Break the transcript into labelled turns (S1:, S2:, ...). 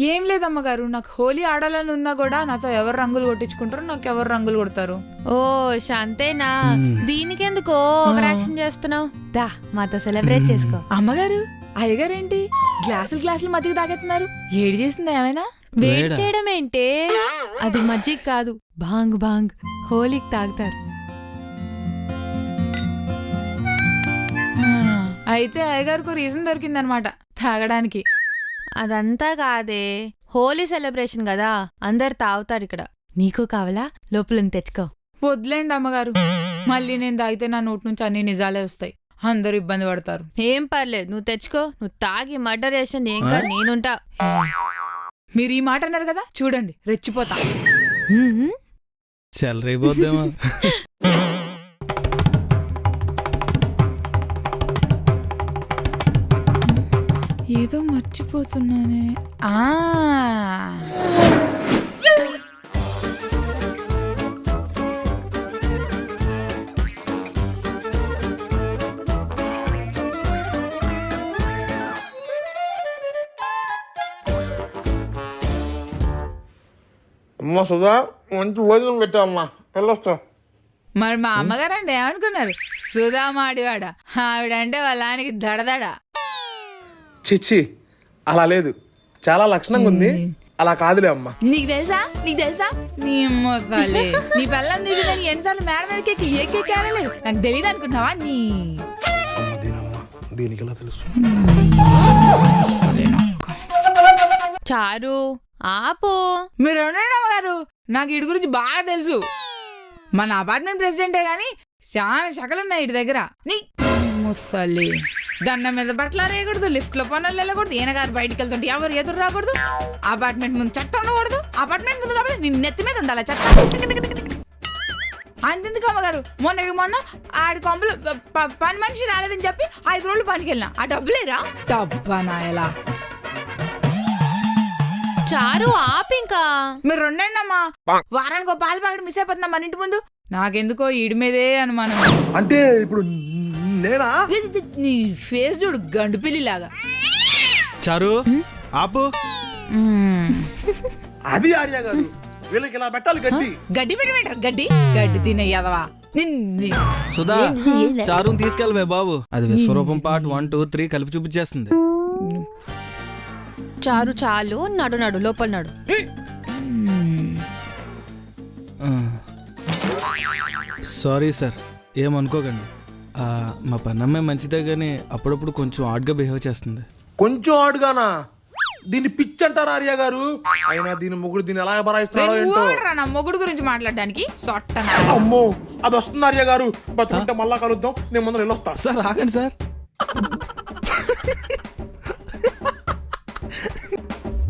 S1: ఏం లేదమ్మగారు, నాకు హోలీ ఆడాలని ఉన్నా కూడా నాతో ఎవరు రంగులు కొట్టించుకుంటారు, నాకు ఎవరు రంగులు కొడతారు.
S2: ఓ శాంతేనా? దీనికెందుకో ఓవర్ యాక్షన్ చేస్తున్నావు? దా మాతో సెలబ్రేట్ చేసుకో.
S1: అమ్మగారు, అయ్యగారేంటి గ్లాసులు మజ్జిగ తాగెత్తున్నారు? ఏడి చేసిందా ఏమైనా?
S2: వేడి చేయడం ఏంటే? అది మజ్జిగ కాదు, భాంగ్ భాంగ్. హోలీకి తాగుతారు.
S1: అయితే అయ్యగారికి రీజన్ దొరికిందనమాట తాగడానికి.
S2: అదంతా కాదే, హోలీ సెలబ్రేషన్ కదా, అందరు తాగుతారు ఇక్కడ. నీకు కావాలా? లోపల తెచ్చుకో.
S1: వద్దులేండి అమ్మగారు, మళ్ళీ నేను తాగితే నా నోటి నుంచి అన్ని నిజాలే వస్తాయి, అందరూ ఇబ్బంది పడతారు.
S2: ఏం పర్లేదు, నువ్వు తెచ్చుకో. నువ్వు తాగి మర్డర్ చేసిన ఏం కాదు, నేనుంటా.
S1: మీరు ఈ మాట అన్నారు కదా, చూడండి రెచ్చిపోతా.
S3: చెలరైపోద్దేమో.
S1: ఏదో మర్చిపోతున్నానే.
S4: అమ్మా సుధా, మంచి భోజనం పెట్టామ్మా, వెళ్ళొస్తా.
S1: మరి మా అమ్మగారు అంటే ఏమనుకున్నారు? సుధా మాడివాడ, ఆవిడంటే వాళ్ళ ఆయనకి దడదడ.
S4: చిచ్చి, అలా లేదు, చాలా లక్షణంగా ఉంది. అలా కాదులే అమ్మా.
S1: నీకు తెలుసా నీ మొత్తాలే నీ పిల్లని తిరిగిందని ఎన్నిసార్లు మేడ మీదకి ఎక్కేలేదు, నాకు తెలియదు అనుకుంటున్నావా? నీ
S4: దీనికి ఎలా తెలుసు?
S2: చారు ఆపు.
S1: మీరు ఉండండి అమ్మగారు, నాకు ఇటు గురించి బాగా తెలుసు. మన అపార్ట్మెంట్ ప్రెసిడెంటే గాని చాలా శకలున్నాయి ఇటు దగ్గర. నీ ముసలి దండం మీద బట్టలు రేయకూడదు, లిఫ్ట్ లో పనులు వెళ్ళకూడదు, ఈయనగారు బయటికి వెళ్తుంటే ఎవరు ఎదురు రాకూడదు, అపార్ట్మెంట్ ముందు చెత్త ఉండకూడదు, అపార్ట్మెంట్ ముందు కాబట్టి నీ నెత్తి మీద ఉండాలి చెత్త. అంతెందుకు అమ్మగారు, మొన్న ఆడి కొంపలు పని మనిషి రాలేదని చెప్పి 5 రోజులు పనికి వెళ్ళినా, ఆ డబ్బులేరా? డబ్బా నాయలా.
S2: చారు ఆపింకా.
S1: మీరు రెండండి అమ్మా, వారానికి పాలు ప్యాకెట్ మిస్ అయిపోతున్నా మన ఇంటి ముందు. నాకెందుకో ఈడి మీదే అనుమానం.
S4: అంటే ఇప్పుడు నేనా?
S1: నీ ఫేస్ చూడు, గండు పిల్లిలాగా.
S3: చారు ఆపు.
S4: అది ఆర్య గారు, వీళ్ళకి ఇలా పెట్టాలి గడ్డి.
S1: గడ్డి పెట్టమంటారు? గడ్డి తినే యదవా.
S3: సుధా, చారుని తీసుకెళ్ళవే బాబు, అది విశ్వరూపం పార్ట్ 1, 2, 3 కలిపి చూపించేస్తుంది.
S2: చారు చాలు, నడు నడు లోపల నడు.
S3: సారీ సార్, ఏమనుకోకండి. మా పన్నమ్మే మంచిదే గానీ అప్పుడప్పుడు కొంచెం ఆడ్గా బిహేవ్ చేస్తుంది.
S4: కొంచెం ఆడుగానా? దీన్ని పిచ్చి అంటారా ఆర్య గారు? అయినా దీని మొగుడు దీన్ని ఎలా బరాయిస్తున్నాడో ఏంటో.
S1: నా మొగుడు గురించి మాట్లాడడానికి
S4: అమ్మో, అది వస్తుంది ఆర్య గారు. బతుకుంటే మళ్ళా కలుద్దాం, నేను ముందర వెళ్ళొస్తా.
S3: సార్ ఆగండి సార్.